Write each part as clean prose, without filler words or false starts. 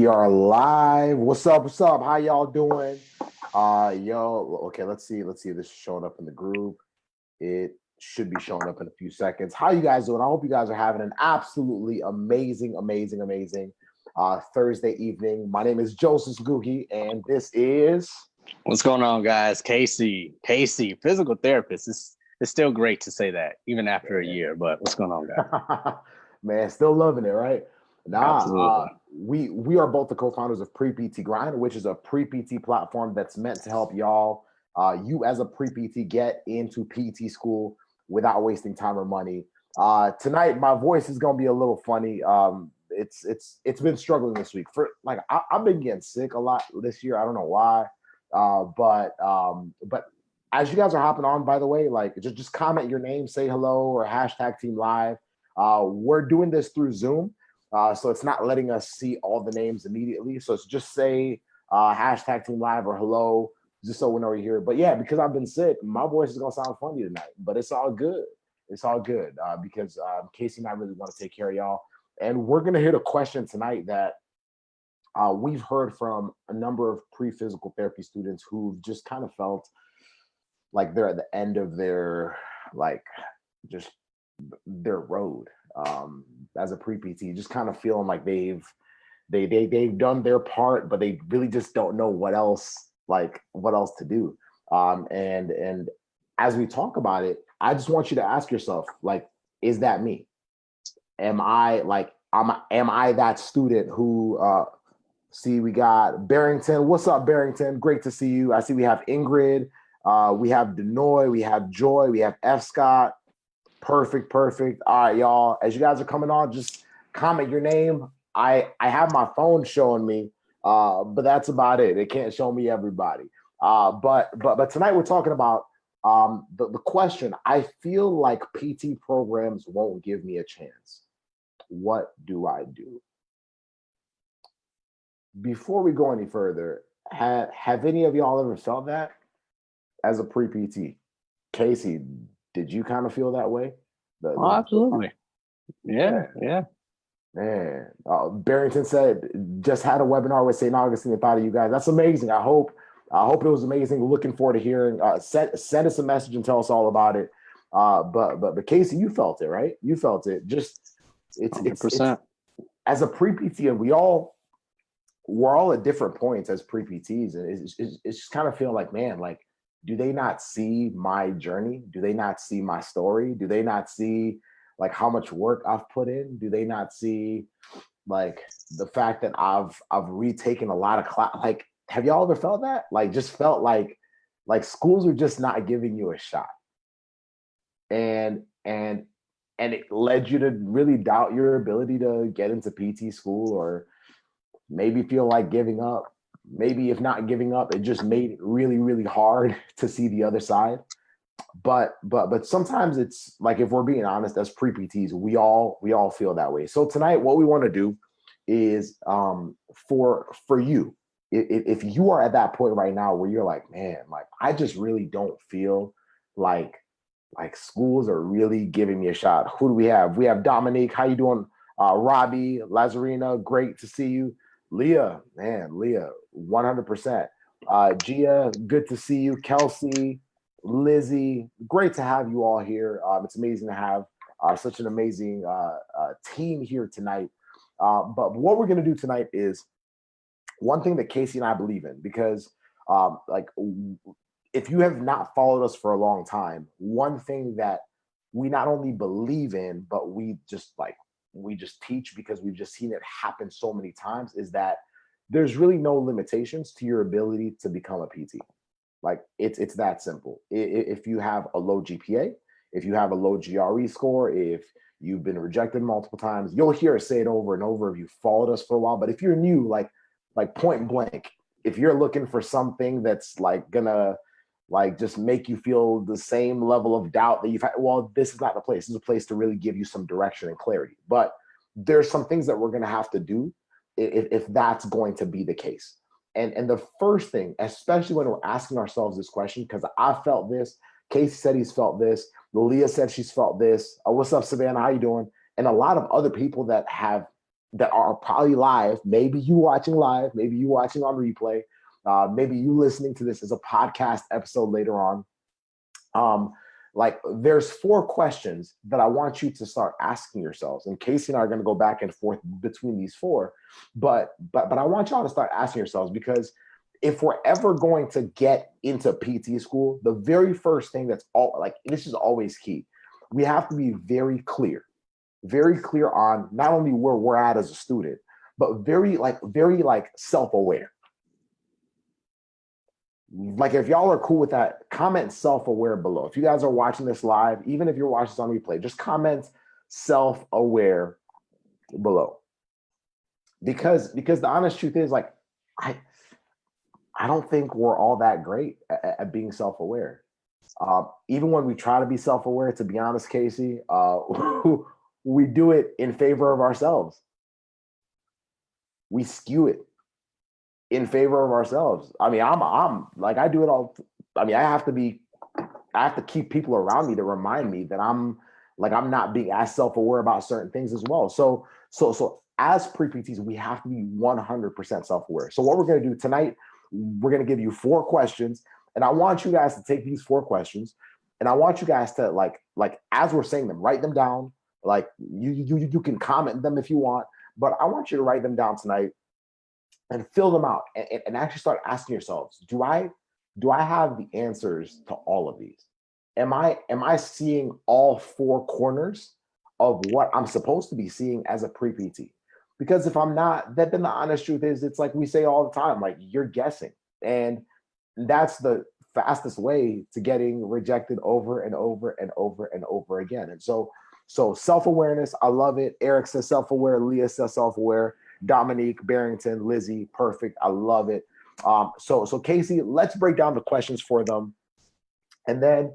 are live. What's up? What's up? How y'all doing? Okay, let's see. Let's see if this is showing up in the group. It should be showing up in a few seconds. How you guys doing? I hope you guys are having an absolutely amazing Thursday evening. My name is Joseph Guhi, and this is What's going on, guys? Casey, physical therapist. It's still great to say that, even after a year. But what's going on, guys? Man, still loving it, right? Absolutely. We are both the co-founders of Pre-PT Grind, which is a pre-PT platform that's meant to help y'all, you as a pre-PT, get into PT school without wasting time or money. Tonight, my voice is gonna be a little funny. It's been struggling this week. I've been getting sick a lot this year. I don't know why, but as you guys are hopping on, by the way, like just comment your name, say hello, or hashtag Team Live. We're doing this through Zoom, so it's not letting us see all the names immediately. So it's just say hashtag Team Live or hello, just so we know you're here. But yeah, because I've been sick, my voice is gonna sound funny tonight, but it's all good. It's all good because Casey and I really want to take care of y'all, and we're gonna hit a question tonight that we've heard from a number of pre-physical therapy students who've just kind of felt like they're at the end of their just their road as a pre-PT, just kind of feeling like they've done their part, but they really just don't know what else to do. And as we talk about it, I just want you to ask yourself, like, is that me? Am I that student who see, we got Barrington. What's up, Barrington? Great to see you. I see we have Ingrid, we have Denoy, we have Joy, we have F. Scott. Perfect. All right, y'all. As you guys are coming on, just comment your name. I have my phone showing me, but that's about it. It can't show me everybody. But tonight we're talking about the question. I feel like PT programs won't give me a chance. What do I do? Before we go any further, have any of y'all ever felt that as a pre-PT? Casey, did you kind of feel that way? Absolutely. Yeah. Man, Barrington said just had a webinar with St. Augustine and thought of you guys. That's amazing. I hope it was amazing. Looking forward to hearing. Send us a message and tell us all about it. But Casey, you felt it, right? You felt it. Just it's 100%. As a pre-PT, and we're all at different points as pre-PTs, and it's just kind of feeling like, man, like, do they not see my journey? Do they not see my story? Do they not see like how much work I've put in? Do they not see like the fact that I've retaken a lot of class? Like, have y'all ever felt that? Like, just felt like schools are just not giving you a shot, and it led you to really doubt your ability to get into PT school, or maybe feel like giving up. Maybe if not giving up, it just made it really, really hard to see the other side. But sometimes it's like, if we're being honest, as pre-PTs, we all feel that way. So tonight, what we want to do is for you, if you are at that point right now where you're like, man, like, I just really don't feel like schools are really giving me a shot. Who do we have? We have Dominique. How you doing? Robbie, Lazarina, great to see you. Leah, 100%. Gia, good to see you. Kelsey, Lizzie, great to have you all here. It's amazing to have such an amazing team here tonight. But what we're going to do tonight is one thing that Casey and I believe in, because if you have not followed us for a long time, one thing that we not only believe in, but we just teach, because we've just seen it happen so many times, is that there's really no limitations to your ability to become a PT. Like, it's that simple. If you have a low GPA, if you have a low GRE score, if you've been rejected multiple times, you'll hear us say it over and over if you followed us for a while. But if you're new, like point blank, if you're looking for something that's like gonna just make you feel the same level of doubt that you've had, well, this is not the place. This is a place to really give you some direction and clarity. But there's some things that we're going to have to do if that's going to be the case. And the first thing, especially when we're asking ourselves this question, because I felt this, Casey said he's felt this, Leah said she's felt this. What's up, Savannah? How you doing? And a lot of other people that have that are probably live, maybe you watching live, maybe you watching on replay, maybe you listening to this as a podcast episode later on. Like there's 4 questions that I want you to start asking yourselves. And Casey and I are going to go back and forth between these 4, but I want y'all to start asking yourselves, because if we're ever going to get into PT school, the very first thing that's all like, this is always key. We have to be very clear on not only where we're at as a student, but very self-aware. Like if y'all are cool with that, comment self-aware below. If you guys are watching this live, even if you're watching this on replay, just comment self-aware below. Because the honest truth is, like, I don't think we're all that great at being self-aware. Even when we try to be self-aware, to be honest, Casey, we do it in favor of ourselves. We skew it in favor of ourselves. I mean, I'm like, I do it all. I mean, I have to keep people around me to remind me that I'm not being as self-aware about certain things as well. So as pre-PTs, we have to be 100% self-aware. So what we're going to do tonight, we're going to give you 4 questions, and I want you guys to take these 4 questions, and I want you guys to like as we're saying them, write them down. Like you can comment them if you want, but I want you to write them down tonight and fill them out, and actually start asking yourselves, do I have the answers to all of these? Am I seeing all 4 corners of what I'm supposed to be seeing as a pre-PT? Because if I'm not, then the honest truth is, it's like we say all the time, like, you're guessing. And that's the fastest way to getting rejected over and over and over and over again. And so self-awareness, I love it. Eric says self-aware, Leah says self-aware, Dominique, Barrington, Lizzie, perfect. I love it. So Casey, let's break down the questions for them. And then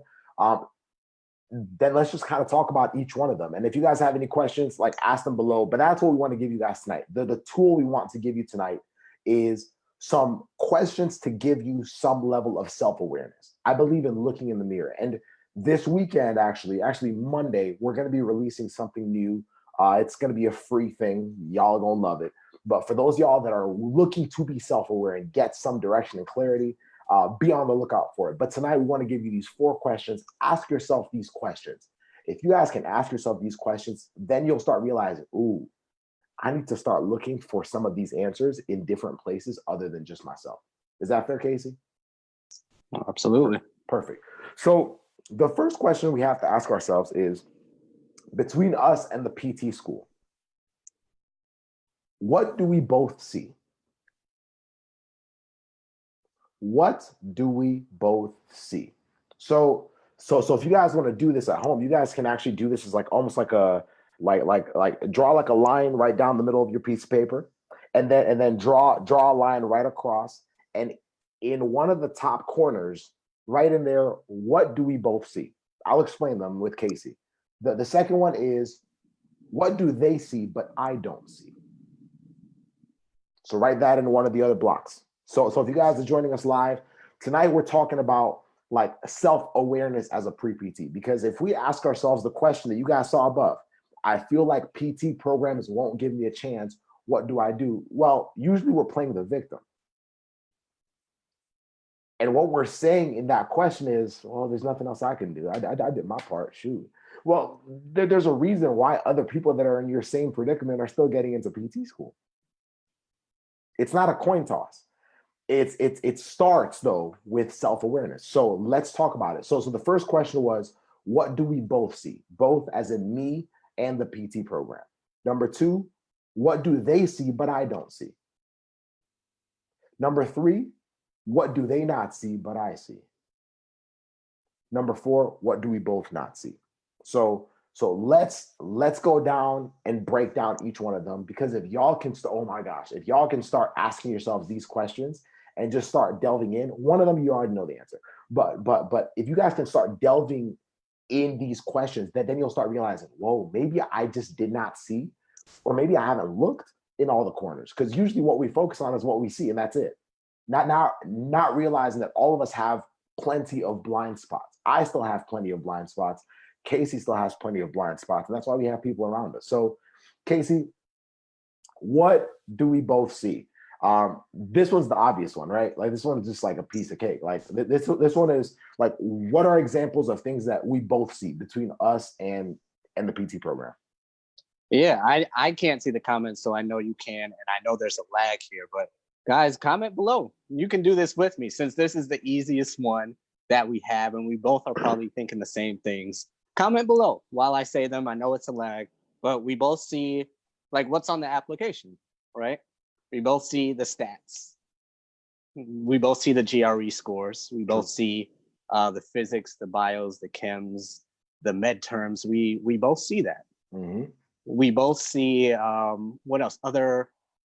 let's just kind of talk about each one of them. And if you guys have any questions, like, ask them below. But that's what we want to give you guys tonight. The tool we want to give you tonight is some questions to give you some level of self-awareness. I believe in looking in the mirror. And this weekend, actually Monday, we're going to be releasing something new. It's going to be a free thing. Y'all are going to love it. But for those of y'all that are looking to be self-aware and get some direction and clarity, be on the lookout for it. But tonight, we want to give you these 4 questions. Ask yourself these questions. If you guys can ask yourself these questions, then you'll start realizing, ooh, I need to start looking for some of these answers in different places other than just myself. Is that fair, Casey? Absolutely. Perfect. So the first question we have to ask ourselves is, between us and the PT school, what do we both see? What do we both see? So if you guys want to do this at home, you guys can actually do this as like almost like a draw like a line right down the middle of your piece of paper, and then draw a line right across, and in one of the top corners, right in there, what do we both see? I'll explain them with Casey. The second one is, what do they see but I don't see? So write that in one of the other blocks. So if you guys are joining us live, tonight we're talking about like self-awareness as a pre-PT, because if we ask ourselves the question that you guys saw above, I feel like PT programs won't give me a chance, what do I do? Well, usually we're playing the victim. And what we're saying in that question is, well, there's nothing else I can do. I did my part, shoot. Well, there's a reason why other people that are in your same predicament are still getting into PT school. It's not a coin toss. It starts though with self-awareness. So let's talk about it. So the first question was, what do we both see? Both as in me and the PT program. Number 2, what do they see but I don't see? Number 3, what do they not see but I see? Number 4, what do we both not see? So let's go down and break down each one of them, because if y'all can oh my gosh, if y'all can start asking yourselves these questions and just start delving in, one of them you already know the answer. But if you guys can start delving in these questions, then you'll start realizing, whoa, maybe I just did not see, or maybe I haven't looked in all the corners. Because usually what we focus on is what we see, and that's it. Not realizing that all of us have plenty of blind spots. I still have plenty of blind spots. Casey still has plenty of blind spots, and that's why we have people around us. So, Casey, What do we both see? This one's the obvious one, right? Like this one's just like a piece of cake. Like this one is like, what are examples of things that we both see between us and the PT program? Yeah, I can't see the comments, so I know you can, and I know there's a lag here, but guys, comment below. You can do this with me since this is the easiest one that we have, and we both are probably thinking the same things. Comment below while I say them. I know it's a lag, but we both see like what's on the application, right? We both see the stats. We both see the GRE scores. We both see the physics, the bios, the chems, the med terms. We both see that. Mm-hmm. We both see what else?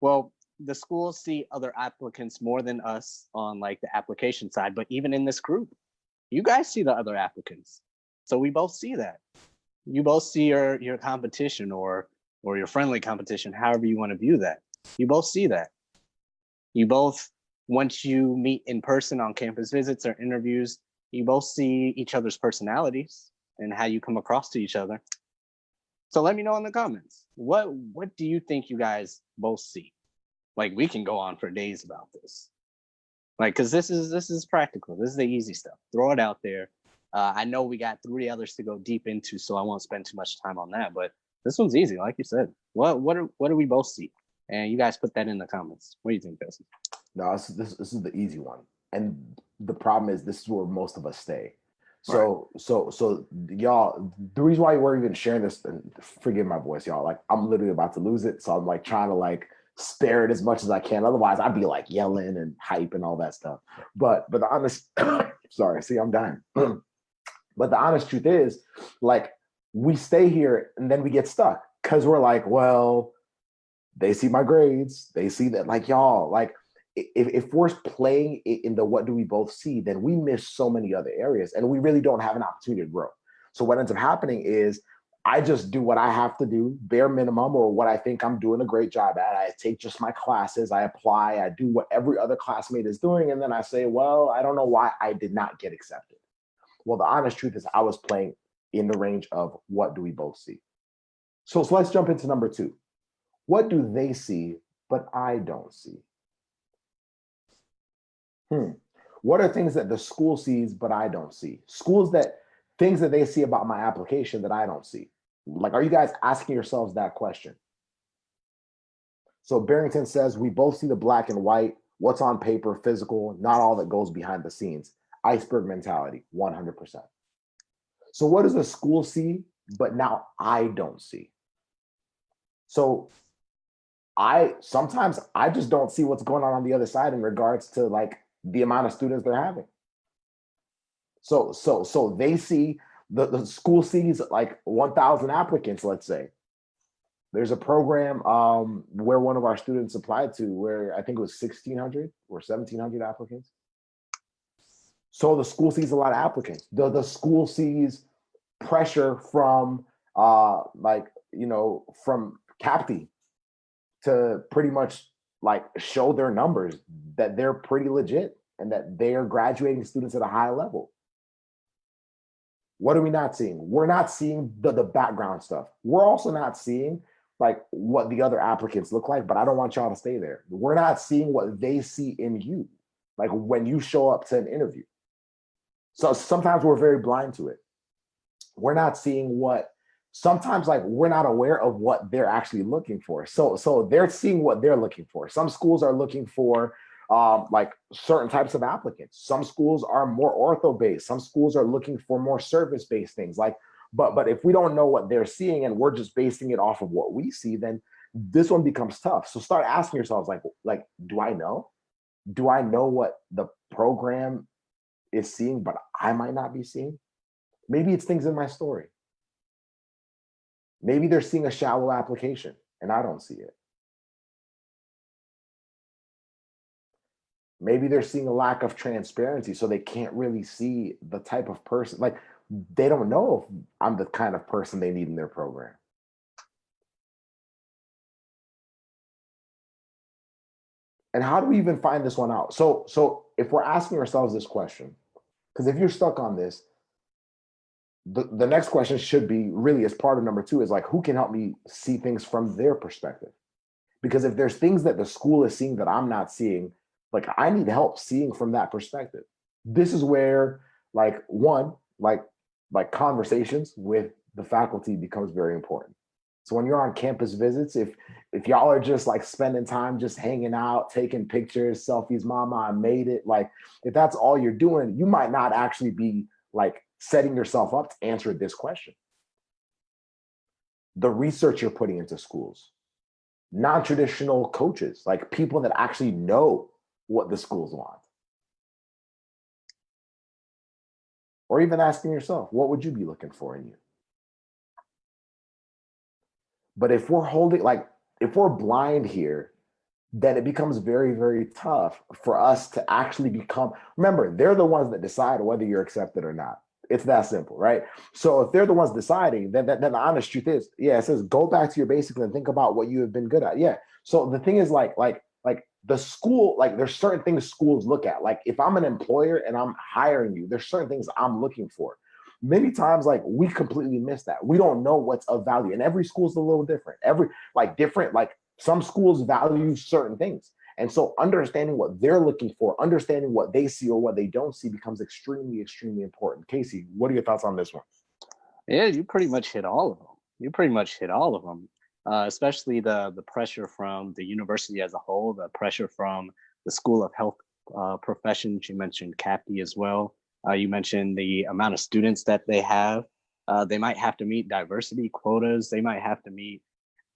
Well, the schools see other applicants more than us on like the application side, but even in this group, you guys see the other applicants. So we both see that. You both see your competition or your friendly competition, however you want to view that. You both see that. You both, once you meet in person on campus visits or interviews, you both see each other's personalities and how you come across to each other. So let me know in the comments. What do you think you guys both see? Like we can go on for days about this. Like, because this is practical. This is the easy stuff. Throw it out there. I know we got 3 others to go deep into, so I won't spend too much time on that. But this one's easy, like you said. What do we both see? And you guys put that in the comments. What do you think, Jesse? No, this is the easy one. And the problem is this is where most of us stay. So y'all, the reason why we're even sharing this, and forgive my voice, y'all, like I'm literally about to lose it. So I'm like trying to like spare it as much as I can. Otherwise I'd be like yelling and hype and all that stuff. But the honest, sorry, see, I'm dying. But the honest truth is, like, we stay here and then we get stuck because we're like, well, they see my grades. They see that, like, y'all, like, if we're playing in the what do we both see, then we miss so many other areas and we really don't have an opportunity to grow. So what ends up happening is I just do what I have to do, bare minimum, or what I think I'm doing a great job at. I take just my classes, I apply, I do what every other classmate is doing. And then I say, well, I don't know why I did not get accepted. Well, the honest truth is I was playing in the range of what do we both see? So let's jump into number 2. What do they see, but I don't see? What are things that the school sees, but I don't see? Things that they see about my application that I don't see. Like, are you guys asking yourselves that question? So Barrington says, we both see the black and white, what's on paper, physical, not all that goes behind the scenes. Iceberg mentality, 100%. So what does the school see, but now I don't see? So sometimes I just don't see what's going on the other side in regards to like the amount of students they're having. So they see the school sees like 1,000 applicants, let's say. There's a program where one of our students applied to where I think it was 1,600 or 1,700 applicants. So the school sees a lot of applicants. The school sees pressure from from CAPTI to pretty much like show their numbers that they're pretty legit and that they are graduating students at a high level. What are we not seeing? We're not seeing the background stuff. We're also not seeing like what the other applicants look like, but I don't want y'all to stay there. We're not seeing what they see in you, like when you show up to an interview. So sometimes we're very blind to it. We're not seeing sometimes like we're not aware of what they're actually looking for. So they're seeing what they're looking for. Some schools are looking for like certain types of applicants. Some schools are more ortho-based. Some schools are looking for more service-based things. Like, but if we don't know what they're seeing and we're just basing it off of what we see, then this one becomes tough. So start asking yourselves, like, do I know? Do I know what the program is seeing, but I might not be seeing? Maybe it's things in my story. Maybe they're seeing a shallow application and I don't see it. Maybe they're seeing a lack of transparency, so they can't really see the type of person, like they don't know if I'm the kind of person they need in their program. And how do we even find this one out? So if we're asking ourselves this question, because if you're stuck on this, the next question should be really as part of number 2 is like, who can help me see things from their perspective? Because if there's things that the school is seeing that I'm not seeing, like I need help seeing from that perspective. This is where like one, like conversations with the faculty becomes very important. So when you're on campus visits, if y'all are just like spending time just hanging out, taking pictures, selfies, mama, I made it. Like if that's all you're doing, you might not actually be like setting yourself up to answer this question. The research you're putting into schools, non-traditional coaches, like people that actually know what the schools want. Or even asking yourself, what would you be looking for in you? But if we're holding, like, if we're blind here, then it becomes very, very tough for us to actually become, remember, they're the ones that decide whether you're accepted or not. It's that simple, right? So if they're the ones deciding, then the honest truth is, yeah, it says go back to your basics and think about what you have been good at. Yeah. So the thing is like the school, like there's certain things schools look at. Like if I'm an employer and I'm hiring you, there's certain things I'm looking for. Many times, like we completely miss that. We don't know what's of value, and every school's a little different. Like some schools value certain things, and so understanding what they're looking for, understanding what they see or what they don't see, becomes extremely, extremely important. Casey, what are your thoughts on this one? Yeah, you pretty much hit all of them. You pretty much hit all of them, especially the pressure from the university as a whole, the pressure from the School of Health Professions. You mentioned CAPTI as well. You mentioned the amount of students that they have. They might have to meet diversity quotas. They might have to meet,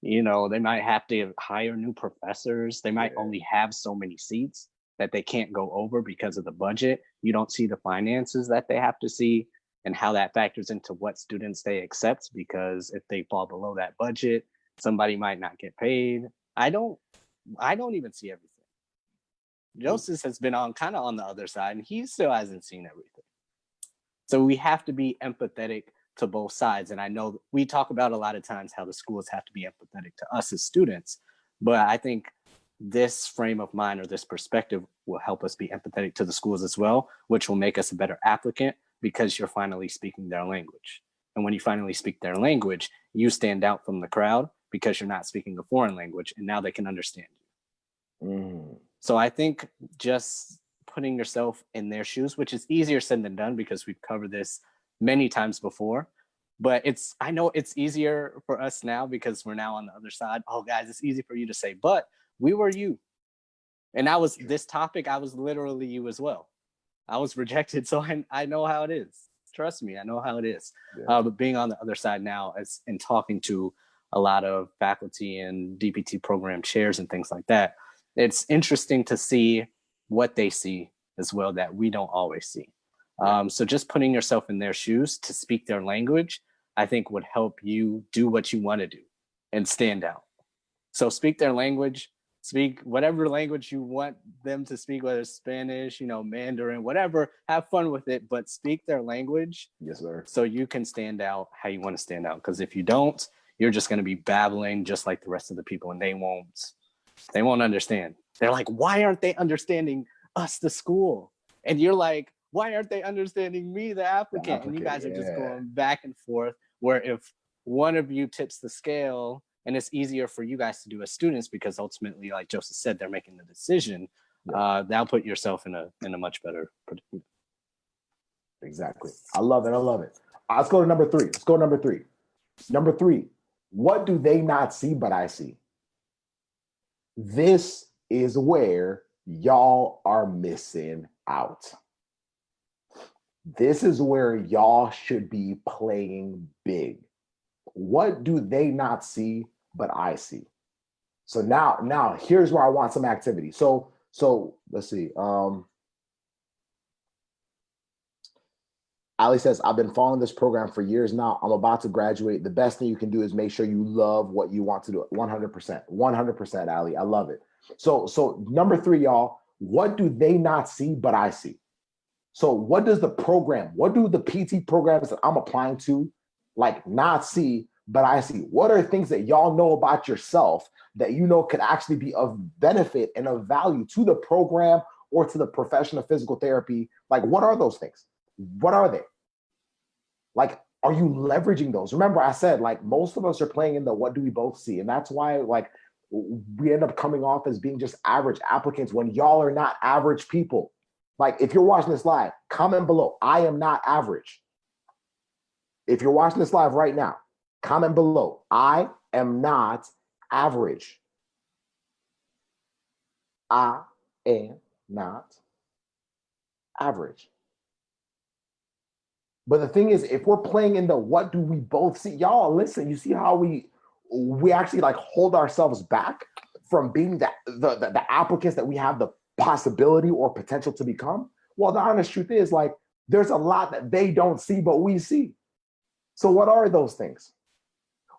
they might have to hire new professors. They might only have so many seats that they can't go over because of the budget. You don't see the finances that they have to see and how that factors into what students they accept, because if they fall below that budget, somebody might not get paid. I don't even see everything. Joseph has been kind of on the other side, and he still hasn't seen everything. So we have to be empathetic to both sides. And I know we talk about a lot of times how the schools have to be empathetic to us as students, but I think this frame of mind or this perspective will help us be empathetic to the schools as well, which will make us a better applicant because you're finally speaking their language. And when you finally speak their language, you stand out from the crowd because you're not speaking a foreign language, and now they can understand you. So I think just putting yourself in their shoes, which is easier said than done because we've covered this many times before, but I know it's easier for us now because we're now on the other side. Oh, guys, it's easy for you to say, but we were you. And this topic, I was literally you as well. I was rejected, so I know how it is. Trust me, I know how it is. Yeah. But being on the other side now and talking to a lot of faculty and DPT program chairs and things like that, it's interesting to see what they see as well that we don't always see. So just putting yourself in their shoes to speak their language, I think would help you do what you want to do and stand out. So speak their language, speak whatever language you want them to speak, whether it's Spanish, Mandarin, whatever, have fun with it, but speak their language. Yes, sir. So you can stand out how you want to stand out. Because if you don't, you're just going to be babbling just like the rest of the people, and they won't understand. They're like, why aren't they understanding us, the school? And you're like, why aren't they understanding me, the applicant? And you guys are just going back and forth, where if one of you tips the scale, and it's easier for you guys to do as students because ultimately, like Joseph said, they're making the decision. That'll put yourself in a much better predicament. Exactly. I love it. Let's go to number three. Number three, what do they not see but I see? This is where y'all are missing out. This is where y'all should be playing big. What do they not see but I see? So now here's where I want some activity. So let's see. Ali says, I've been following this program for years now. I'm about to graduate. The best thing you can do is make sure you love what you want to do. 100%, Ali. I love it. So number three, y'all, what do they not see but I see? So what do the PT programs that I'm applying to like not see but I see? What are things that y'all know about yourself that could actually be of benefit and of value to the program or to the profession of physical therapy? Like, what are those things? What are they? Like, are you leveraging those? Remember, I said, like, most of us are playing in the what do we both see? And that's why, like, we end up coming off as being just average applicants when y'all are not average people. Like, if you're watching this live, comment below, I am not average. If you're watching this live right now, comment below, I am not average. I am not average. But the thing is, if we're playing in the what do we both see, y'all listen, you see how we actually like hold ourselves back from being the applicants that we have the possibility or potential to become? Well, the honest truth is, like, there's a lot that they don't see, but we see. So what are those things?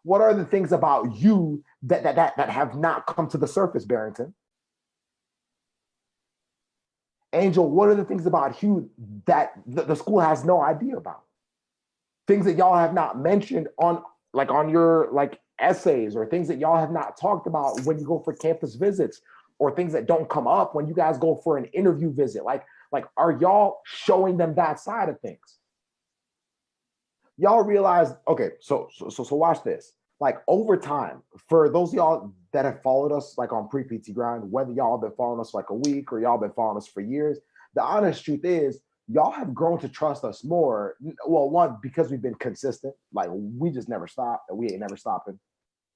What are the things about you that have not come to the surface, Barrington? Angel, what are the things about you that the school has no idea about? Things that y'all have not mentioned on your like essays, or things that y'all have not talked about when you go for campus visits, or things that don't come up when you guys go for an interview visit. Like are y'all showing them that side of things? Y'all realize, okay, so watch this. Like, over time, for those of y'all that have followed us like on pre-PT Grind, whether y'all have been following us like a week or y'all been following us for years, the honest truth is y'all have grown to trust us more. Well, one, because we've been consistent. Like, we just never stop, and we ain't never stopping.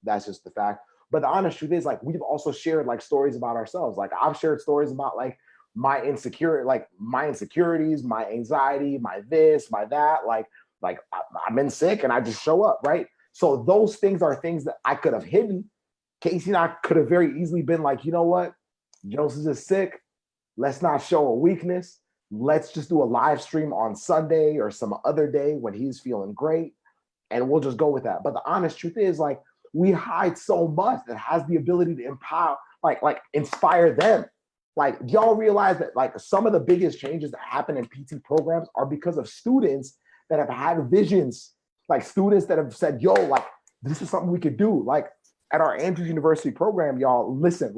That's just the fact. But the honest truth is, like, we've also shared like stories about ourselves. Like, I've shared stories about like my insecurities, my anxiety, my this, my that. Like I'm been sick and I just show up, right? So those things are things that I could have hidden. Casey and I could have very easily been like, you know what? Joseph is sick. Let's not show a weakness. Let's just do a live stream on Sunday or some other day when he's feeling great, and we'll just go with that. But the honest truth is, like, we hide so much that has the ability to empower, like inspire them. Like, y'all realize that like some of the biggest changes that happen in PT programs are because of students that have had visions, like students that have said, yo, like, this is something we could do. Like, at our Andrews University program, y'all listen,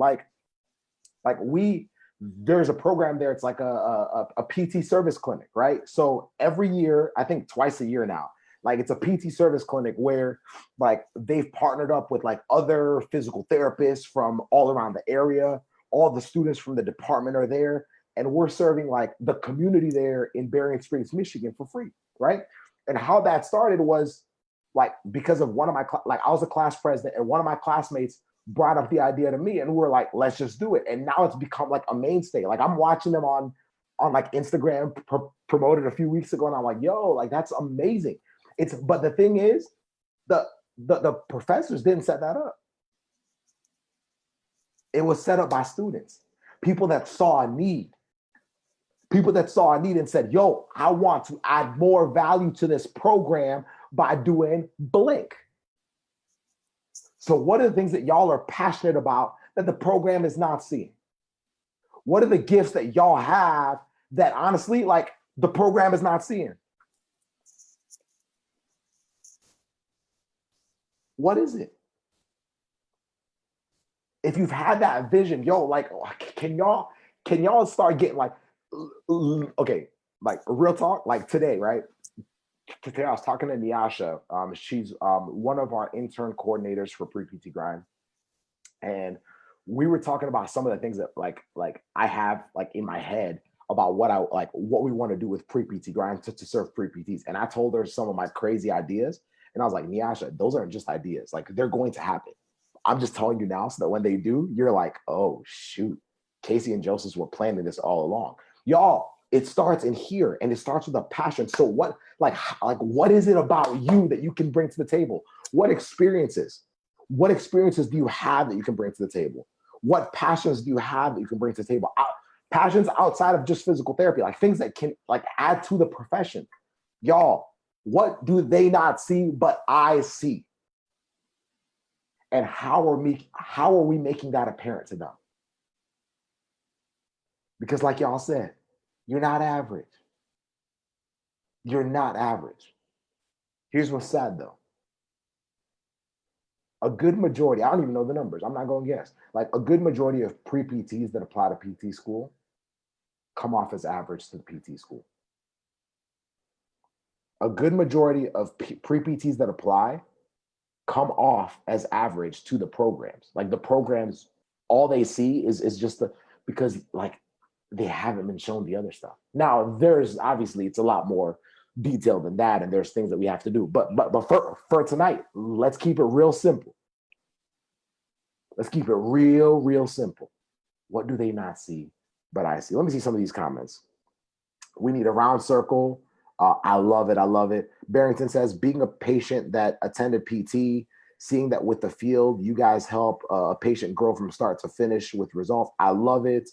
there's a program there. It's like a PT service clinic, right? So every year, I think twice a year now, like, it's a PT service clinic where like they've partnered up with like other physical therapists from all around the area. All the students from the department are there, and we're serving like the community there in Berrien Springs, Michigan for free, right? And how that started was like because of one of my, I was a class president, and one of my classmates brought up the idea to me, and we were like, let's just do it. And now it's become like a mainstay. Like, I'm watching them on like Instagram promoted a few weeks ago, and I'm like, yo, like, that's amazing. But the thing is, the professors didn't set that up. It was set up by students, people that saw a need. People that saw a need and said, yo, I want to add more value to this program by doing blank. So what are the things that y'all are passionate about that the program is not seeing? What are the gifts that y'all have that honestly, like, the program is not seeing? What is it? If you've had that vision, yo, like, can y'all start getting like, okay, like, real talk, like today, right? Today I was talking to Nyasha. She's one of our intern coordinators for Pre-PT Grind. And we were talking about some of the things that like I have like in my head about what we want to do with Pre-PT Grind to serve pre-PTs. And I told her some of my crazy ideas. And I was like, Nyasha, those aren't just ideas. Like, they're going to happen. I'm just telling you now so that when they do, you're like, oh, shoot. Casey and Joseph were planning this all along. Y'all, it starts in here, and it starts with a passion. So what is it about you that you can bring to the table? What experiences do you have that you can bring to the table? What passions do you have that you can bring to the table? Passions outside of just physical therapy, like things that can like add to the profession. Y'all, what do they not see but I see? And how are we making that apparent to them? Because like y'all said, you're not average. You're not average. Here's what's sad though. A good majority, I don't even know the numbers, I'm not going to guess. Like, a good majority of pre-PTs that apply to PT school come off as average to the PT school. A good majority of pre-PTs that apply come off as average to the programs. Like the programs, all they see is just because like they haven't been shown the other stuff. Now there's obviously it's a lot more detailed than that, and there's things that we have to do. But for tonight, let's keep it real simple. Let's keep it real simple. What do they not see? But I see. Let me see some of these comments. We need a round circle. I love it. I love it. Barrington says, being a patient that attended PT, seeing that with the field, you guys help a patient grow from start to finish with results. I love it.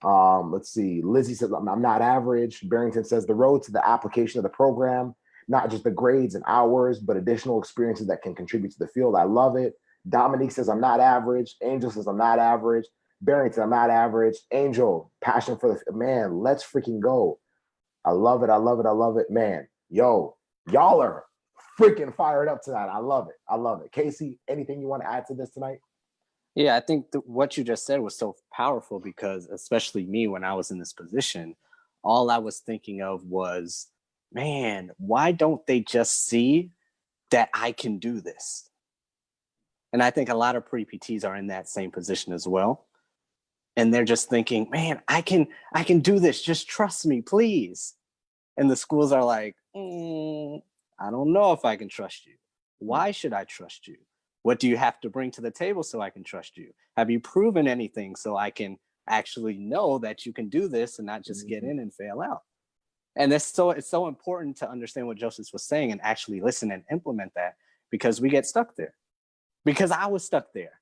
Let's see. Lizzie says, I'm not average. Barrington says, the road to the application of the program, not just the grades and hours, but additional experiences that can contribute to the field. I love it. Dominique says, I'm not average. Angel says, I'm not average. Barrington, I'm not average. Angel, passion for the man. Let's freaking go. I love it. I love it. I love it. Man, yo, y'all are freaking fired up tonight. I love it. I love it. Casey, anything you want to add to this tonight? Yeah, I think what you just said was so powerful because especially me, when I was in this position, all I was thinking of was, man, why don't they just see that I can do this? And I think a lot of pre-PTs are in that same position as well. And they're just thinking, man, I can do this. Just trust me, please. And the schools are like, I don't know if I can trust you. Why should I trust you? What do you have to bring to the table so I can trust you? Have you proven anything so I can actually know that you can do this and not just get in and fail out? And it's so important to understand what Joseph was saying and actually listen and implement that, because we get stuck there. Because I was stuck there.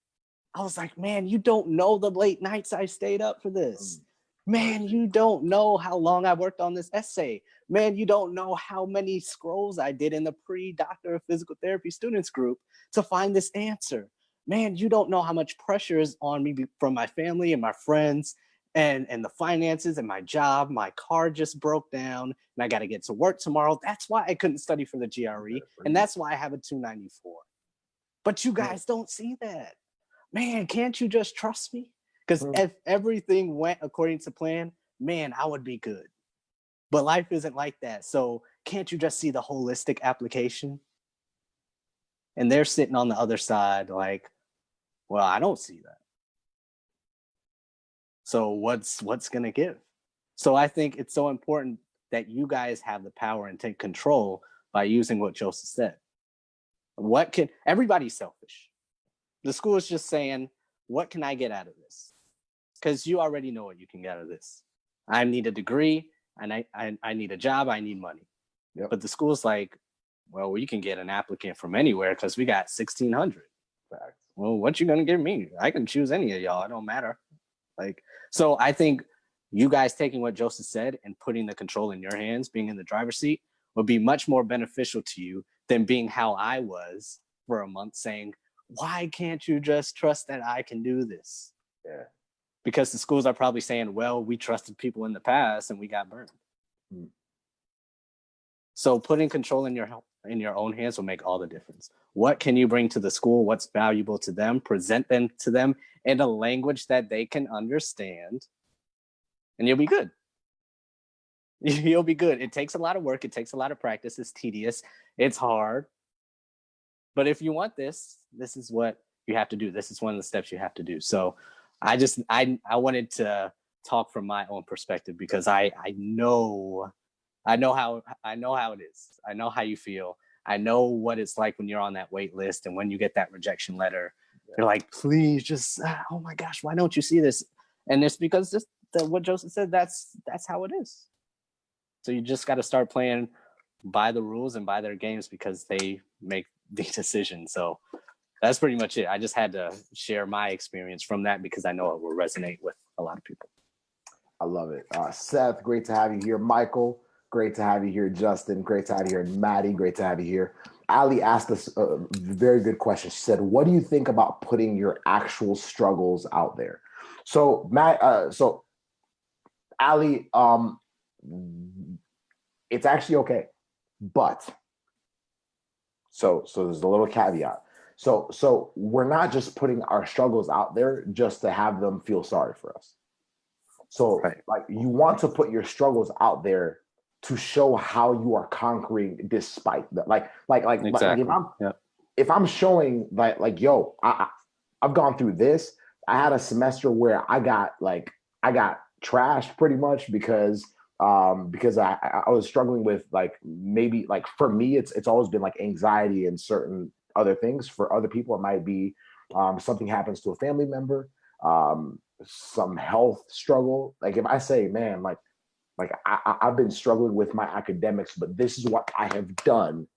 I was like, man, you don't know the late nights I stayed up for this. Man, you don't know how long I worked on this essay. Man, you don't know how many scrolls I did in the pre-doctor of physical therapy students group to find this answer. Man, you don't know how much pressure is on me from my family and my friends and the finances and my job. My car just broke down and I got to get to work tomorrow. That's why I couldn't study for the GRE. And that's why I have a 294. But you guys don't see that. Man, can't you just trust me? Because if everything went according to plan, man, I would be good. But life isn't like that. So can't you just see the holistic application? And they're sitting on the other side like, well, I don't see that. So what's going to give? So I think it's so important that you guys have the power and take control by using what Joseph said. Everybody's selfish. The school is just saying, what can I get out of this? Because you already know what you can get out of this. I need a degree, and I need a job, I need money. Yep. But the school's like, well, you can get an applicant from anywhere because we got 1,600. Well, what you gonna give me? I can choose any of y'all. It don't matter. So I think you guys taking what Joseph said and putting the control in your hands, being in the driver's seat, would be much more beneficial to you than being how I was for a month saying, why can't you just trust that I can do this? Yeah. Because the schools are probably saying, well, we trusted people in the past and we got burned. So putting control in your own hands will make all the difference. What can you bring to the school? What's valuable to them? Present them to them in a language that they can understand, and you'll be good. You'll be good. It takes a lot of work. It takes a lot of practice. It's tedious. It's hard. But if you want this is what you have to do. This is one of the steps you have to do. So I wanted to talk from my own perspective because I know how it is. I know how you feel. I know what it's like when you're on that wait list and when you get that rejection letter. You're like, please just, oh my gosh, why don't you see this? And it's because what Joseph said, that's how it is. So you just got to start playing by the rules and by their games because they make the decision. So that's pretty much it. I just had to share my experience from that because I know it will resonate with a lot of people. I love it. Seth, great to have you here. Michael, great to have you here. Justin, great to have you here. Maddie, great to have you here. Ali asked us a very good question. She said, what do you think about putting your actual struggles out there? So Ali, it's actually okay, but so there's a little caveat. So we're not just putting our struggles out there just to have them feel sorry for us. So like you want to put your struggles out there to show how you are conquering despite that. Like exactly. if I'm showing like yo, I've gone through this. I had a semester where I got trashed pretty much because I was struggling with like maybe like for me it's always been like anxiety and certain other things. For other people it might be something happens to a family member, some health struggle. Like if I say, man, like I've been struggling with my academics, but this is what I have done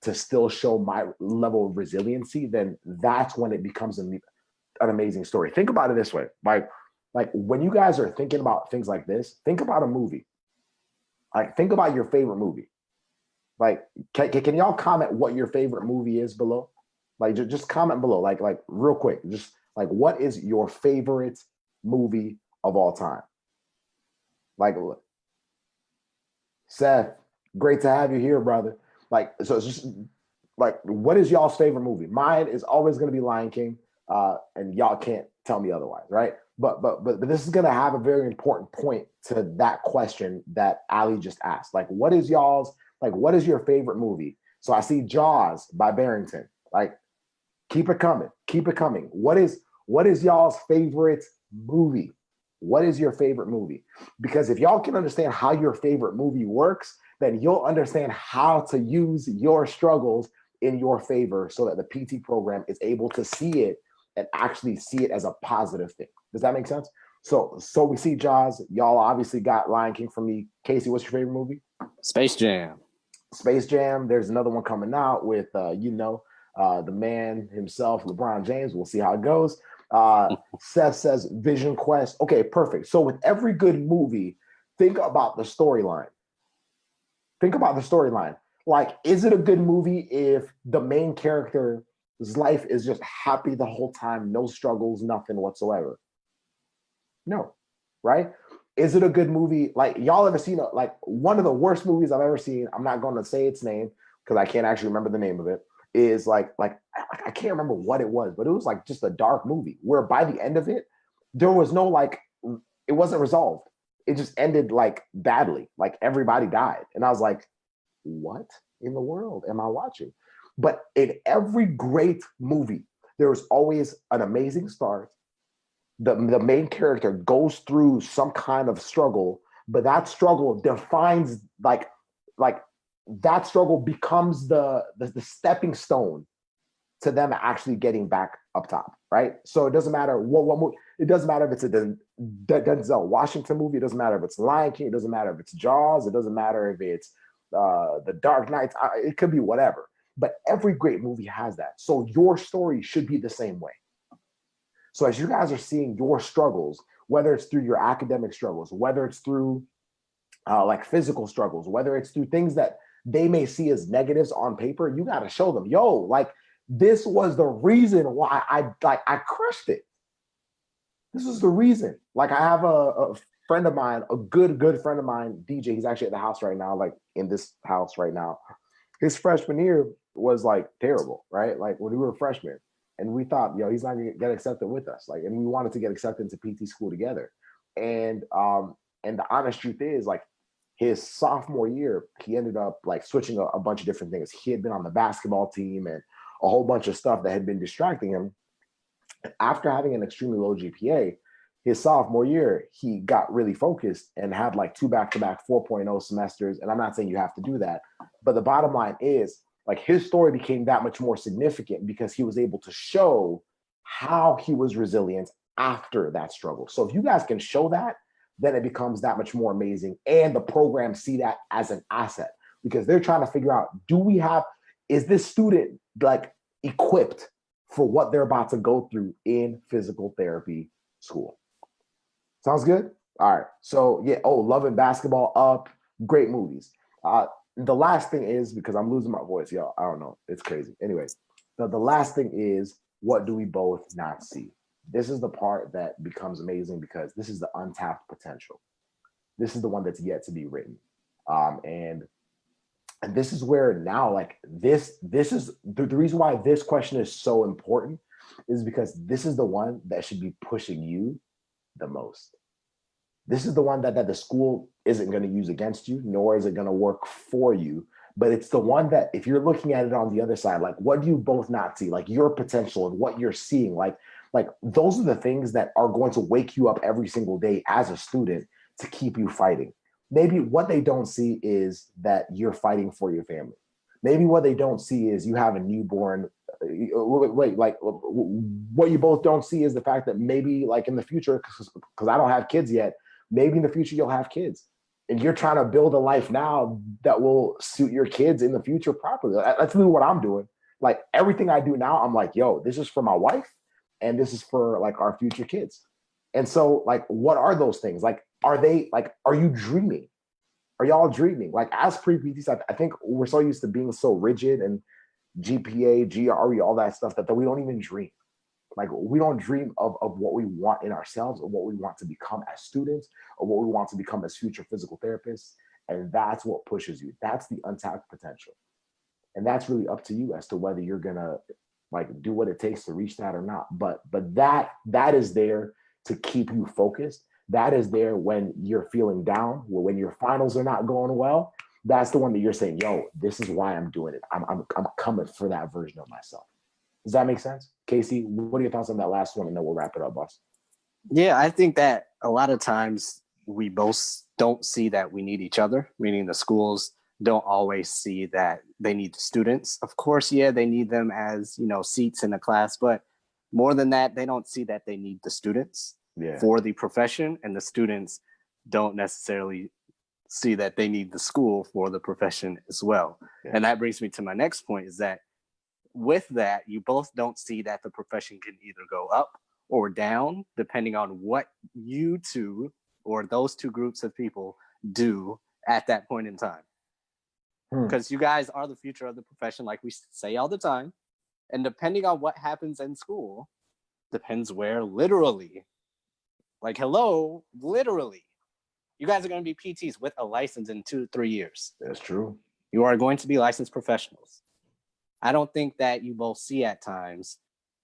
to still show my level of resiliency, then that's when it becomes an amazing story. Think about it this way. Like when you guys are thinking about things like this, think about a movie. Like think about your favorite movie. Like can y'all comment what your favorite movie is below? Like just comment below, like real quick. Just like what is your favorite movie of all time? Like Seth, great to have you here, brother. Like so it's just like what is y'all's favorite movie? Mine is always going to be Lion King, and y'all can't tell me otherwise, right? But this is going to have a very important point to that question that Ali just asked. Like, what is y'all's like? What is your favorite movie? So I see Jaws by Barrington. Like, keep it coming, keep it coming. What is y'all's favorite movie? What is your favorite movie? Because if y'all can understand how your favorite movie works, then you'll understand how to use your struggles in your favor so that the PT program is able to see it and actually see it as a positive thing. Does that make sense? So we see Jaws. Y'all obviously got Lion King from me. Casey, what's your favorite movie? Space Jam. Space Jam. There's another one coming out with, the man himself, LeBron James. We'll see how it goes. Seth says Vision Quest. Okay, perfect. So with every good movie, think about the storyline. Think about the storyline. Like, is it a good movie if the main character's life is just happy the whole time, no struggles, nothing whatsoever? No, right? Is it a good movie? Like, y'all ever seen like one of the worst movies I've ever seen? I'm not going to say its name because I can't actually remember the name of it. Is like I can't remember what it was, but it was like just a dark movie where by the end of it, there was no like, it wasn't resolved. It just ended like badly. Like everybody died. And I was like, what in the world am I watching? But in every great movie, there's always an amazing start. The main character goes through some kind of struggle, but that struggle defines like that struggle becomes the stepping stone to them actually getting back up top, right? So it doesn't matter what movie, it doesn't matter if it's a Denzel Washington movie, it doesn't matter if it's Lion King, it doesn't matter if it's Jaws, it doesn't matter if it's The Dark Knight, it could be whatever. But every great movie has that. So your story should be the same way. So as you guys are seeing your struggles, whether it's through your academic struggles, whether it's through like physical struggles, whether it's through things that they may see as negatives on paper, you got to show them, yo, like this was the reason why I crushed it. This is the reason. Like I have a friend of mine, a good friend of mine, DJ. He's actually at the house right now, like in this house right now. His freshman year was like terrible, right? Like when we were freshmen, and we thought, yo, he's not gonna get accepted with us. Like, and we wanted to get accepted into PT school together. And the honest truth is, like, his sophomore year, he ended up like switching a bunch of different things. He had been on the basketball team and a whole bunch of stuff that had been distracting him. After having an extremely low GPA, his sophomore year, he got really focused and had like 2 back-to-back 4.0 semesters. And I'm not saying you have to do that, but the bottom line is like his story became that much more significant because he was able to show how he was resilient after that struggle. So if you guys can show that, then it becomes that much more amazing. And the program see that as an asset because they're trying to figure out, is this student like equipped for what they're about to go through in physical therapy school? Sounds good? All right. So yeah, Love and Basketball up, great movies. The last thing is, because I'm losing my voice, y'all, I don't know. It's crazy. Anyway, the last thing is, what do we both not see? This is the part that becomes amazing because this is the untapped potential. This is the one that's yet to be written. And this is where now, like this is the reason why this question is so important is because this is the one that should be pushing you the most. This is the one that the school isn't going to use against you, nor is it going to work for you, but it's the one that if you're looking at it on the other side, like what do you both not see? Like your potential and what you're seeing, like those are the things that are going to wake you up every single day as a student to keep you fighting. Maybe what they don't see is that you're fighting for your family. Maybe what they don't see is you have a newborn. Wait, like what you both don't see is the fact that maybe like in the future, because I don't have kids yet, maybe in the future you'll have kids. And you're trying to build a life now that will suit your kids in the future properly. That's really what I'm doing. Like everything I do now, I'm like, yo, this is for my wife and this is for like our future kids. And so like, what are those things? Like, are you dreaming? Are y'all dreaming? Like as pre-PTs, I think we're so used to being so rigid and GPA, GRE, all that stuff that we don't even dream. Like we don't dream of what we want in ourselves or what we want to become as students or what we want to become as future physical therapists. And that's what pushes you. That's the untapped potential. And that's really up to you as to whether you're gonna like do what it takes to reach that or not. But that is there to keep you focused. That is there when you're feeling down, when your finals are not going well. That's the one that you're saying, yo, this is why I'm doing it. I'm coming for that version of myself. Does that make sense? Casey, what are your thoughts on that last one? And then we'll wrap it up, boss. Yeah, I think that a lot of times we both don't see that we need each other, meaning the schools don't always see that they need the students. Of course, yeah, they need them as, seats in a class, but more than that, they don't see that they need the students for the profession, and the students don't necessarily see that they need the school for the profession as well. Yeah. And that brings me to my next point is that with that, you both don't see that the profession can either go up or down, depending on what you two or those two groups of people do at that point in time. Because you guys are the future of the profession, like we say all the time. And depending on what happens in school, depends where literally, literally, you guys are going to be PTs with a license in 2-3 years. That's true. You are going to be licensed professionals. I don't think that you both see at times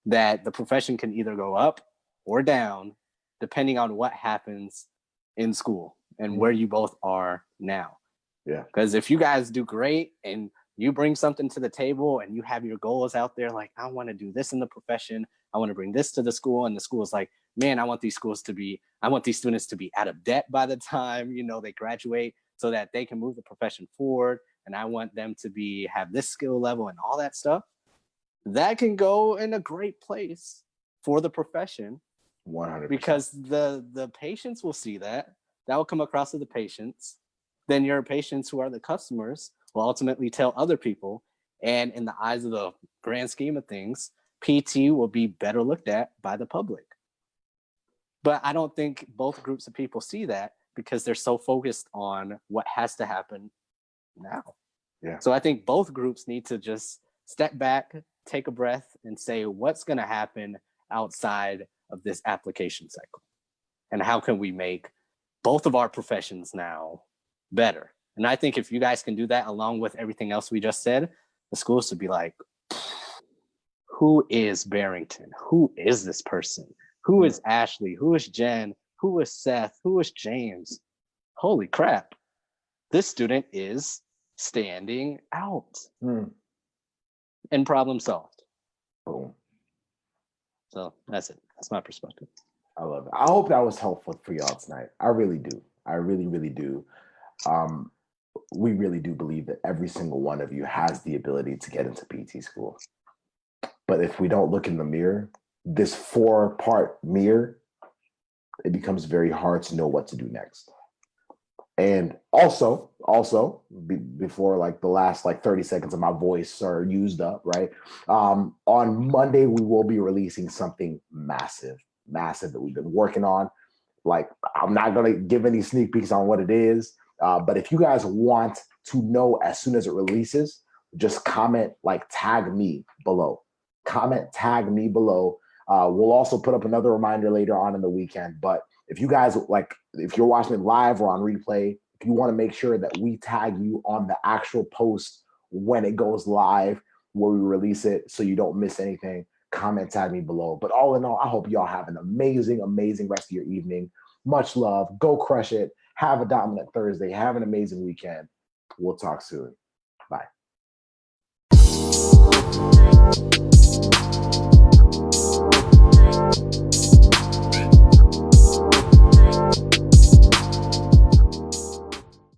that the profession can either go up or down, depending on what happens in school and where you both are now. Yeah. Because if you guys do great and you bring something to the table and you have your goals out there, like, I want to do this in the profession, I want to bring this to the school, and the school is like, man, I want these students to be out of debt by the time, they graduate so that they can move the profession forward. And I want them to have this skill level and all that stuff. That can go in a great place for the profession. 100%. Because the patients will see that. That will come across to the patients. Then your patients, who are the customers, will ultimately tell other people. And in the eyes of the grand scheme of things, PT will be better looked at by the public. But I don't think both groups of people see that because they're so focused on what has to happen now. Yeah. So I think both groups need to just step back, take a breath, and say, what's going to happen outside of this application cycle? And how can we make both of our professions now better? And I think if you guys can do that along with everything else we just said, the schools would be like, who is Barrington? Who is this person? Who is Ashley? Who is Jen? Who is Seth? Who is James? Holy crap. This student is standing out. And problem solved. Boom. So that's it. That's my perspective. I love it. I hope that was helpful for y'all tonight. I really do. I really, really do. We really do believe that every single one of you has the ability to get into PT school. But if we don't look in the mirror, this 4-part mirror, it becomes very hard to know what to do next. And also, before like the last 30 seconds of my voice are used up, right? On Monday, we will be releasing something massive that we've been working on. Like, I'm not going to give any sneak peeks on what it is. But if you guys want to know as soon as it releases, just comment, tag me below. Tag me below. We'll also put up another reminder later on in the weekend. But if you guys if you're watching it live or on replay, if you want to make sure that we tag you on the actual post when it goes live, where we release it, so you don't miss anything, tag me below. But all in all, I hope y'all have an amazing, amazing rest of your evening. Much love. Go crush it. Have a dominant Thursday. Have an amazing weekend. We'll talk soon. Bye.